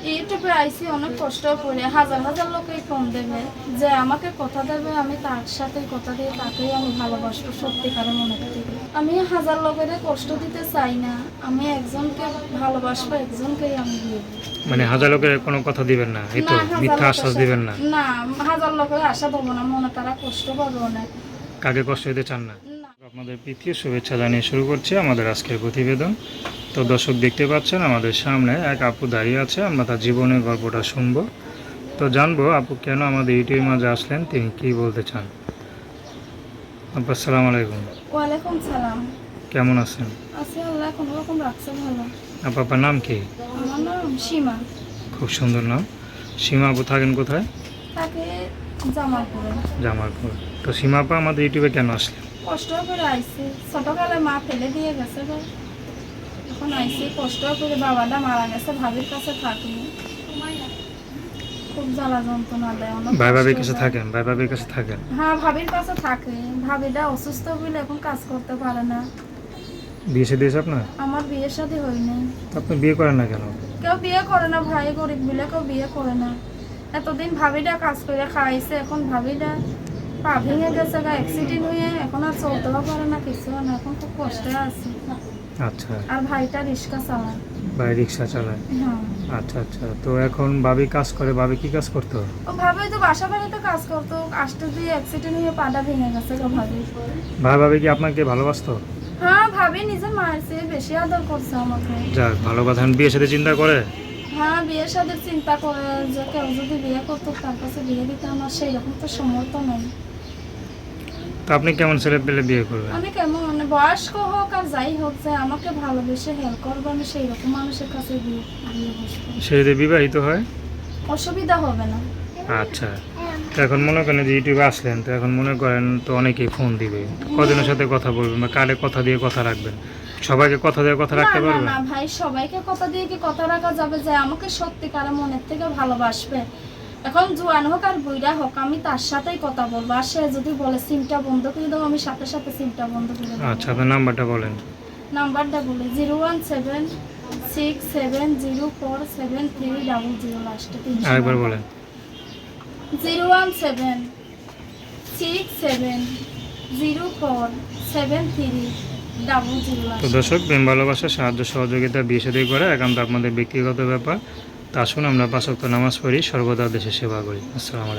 ইউটিউবে আইসি অনেক কষ্ট করে হাজার হাজার লোকেই ফোন দেবে যে আমাকে কথা দেবে, আমি তার সাথে কথা দিয়ে তাকেই আমি ভালোবাসবো সত্যিকারের মনে থেকে। আমি হাজার লোকের কষ্ট দিতে চাই না, আমি একজনকে ভালোবাসবো, একজনকেই আমি বিয়ে করব। মানে হাজার লোকের কোনো কথা দিবেন না, এই তো মিথ্যা আশ্বাস দিবেন না। না, হাজার লোকের আশা দেবো না, মনে তারা কষ্ট পাবে অনেক। কাকে কষ্ট দিতে চান না। না। আপনাদের প্রীতি শুভেচ্ছা জানিয়ে শুরু করছি আমাদের আজকের প্রতিবেদন। তো দর্শক দেখতে পাচ্ছেন আমাদের সামনে এক আপু দাঁড়িয়ে আছে, আমরা তার জীবনের গল্পটা শুনবো। তো জানবো আপু কেন আমাদের ইউটিউবের মাঝে আসলেন, তিনি কি বলতে চান। আপু আসসালামু আলাইকুম। ওয়ালাইকুম সালাম। কেমন আছেন? আছি, আল্লাহ কোনো রকম রাখছে ভালো। আপু আপনার নাম কি? আমার নাম সীমা। খুব সুন্দর নাম। সীমা আপু থাকেন কোথায়? তাকে জামালপুরে। জামালপুর। তো সীমা আপু আমাদের ইউটিউবে কেন আসলেন? কষ্ট করে আইসি, ছোটকালে মা ফেলে দিয়ে গেছে গো। এখন আইসি কষ্ট করে, বাবাটা মারা গেছে, ভাবির কাছে থাকি, খুব জ্বালা যন্ত্রণা দেয়, অনেক ভাই ভাবির কষ্ট কাছে দেয়। থাকেন? ভাই ভাবির কাছে থাকেন? হ্যাঁ, ভাবির কাছে থাকে। ভাবিটা অসুস্থ বলে এখন কাজ করতে পারে না। বিয়ে সে দিয়েছে আপনার? আমার বিয়ের সাথে হয়নি। আপনি বিয়ে করেন না কেন? কেউ বিয়ে করে না ভাই, গরিব বলে কেউ বিয়ে করে না। এতদিন ভাবিটা কাজ করে খাইছে, এখন ভাবিটা পা ভেঙে গেছে, অ্যাক্সিডেন্ট হয়ে এখন আর চলতেও পারে না, কিছু না, এখন খুব কষ্টে আছে। আচ্ছা। আর ভাইটা রিক্সা চালায়। ভাই রিক্সা চালায়? হ্যাঁ। আচ্ছা আচ্ছা। তো এখন ভাবি কাজ করে, ভাবি কি কাজ করতো? ও ভাবি তো বাসা বাড়িতে কাজ করতো, আসতে দিয়ে অ্যাক্সিডেন্ট হয়ে পাটা ভেঙে গেছে গো ভাবি। ভাই ভাবি কি আপনাকে ভালোবাসতো? হ্যাঁ, ভাবি নিজের মায়ের চেয়ে বেশি আদর করছে আমাকে। যাক ভালো কথা। বিয়ে সাথে চিন্তা করে? হ্যাঁ, বিয়ের সাথে চিন্তা করে যে কেউ যদি বিয়ে করতো তার কাছে বিয়ে দিতে, আমার সেই রকম তো সামর্থ্য নেই। তো আপনি কেমন ছেলে পেলে বিয়ে করবেন? আমি কেমন মানে বয়স্ক হোক আর যাই হোক, যে আমাকে ভালোবেসে হেল্প করবো, আমি সেই রকম মানুষের কাছে বিয়ে বসবো। সে যদি বিবাহিত হয়? অসুবিধা হবে না। আচ্ছা। তো এখন মনে করেন যে ইউটিউবে আসলেন, তো এখন মনে করেন তো অনেকেই ফোন দিবে, কজনের সাথে কথা বলবেন বা কারে কথা দিয়ে কথা রাখবেন? সবাইকে কথা দিয়ে কথা না রাখতে না পারবেন? না ভাই, সবাইকে কথা দিয়ে কি কথা রাখা যাবে? যে আমাকে সত্যিকারের মনের থেকে ভালোবাসবে, এখন জোয়ান হোক আর বুইড়া হোক, আমি তার সাথেই কথা বলবো। আর সে যদি বলে সিমটা বন্ধ করে দাও, আমি সাথে সাথে সিমটা বন্ধ করে দেবো। আচ্ছা, আপনার নাম্বারটা বলেন। নাম্বারটা বলে 01767047300 লাস্টে। আরেকবার বলেন। 01767047300 তো দর্শক, প্রেম ভালোবাসা সাহায্য সহযোগিতা বিয়ে শাদী করে একান্ত আপনাদের ব্যক্তিগত ব্যাপার। তা শুনে আমরা 5 ওয়াক্ত নামাজ পড়ি, সর্বদা দেশের সেবা করি। আসসালামু আলাইকুম।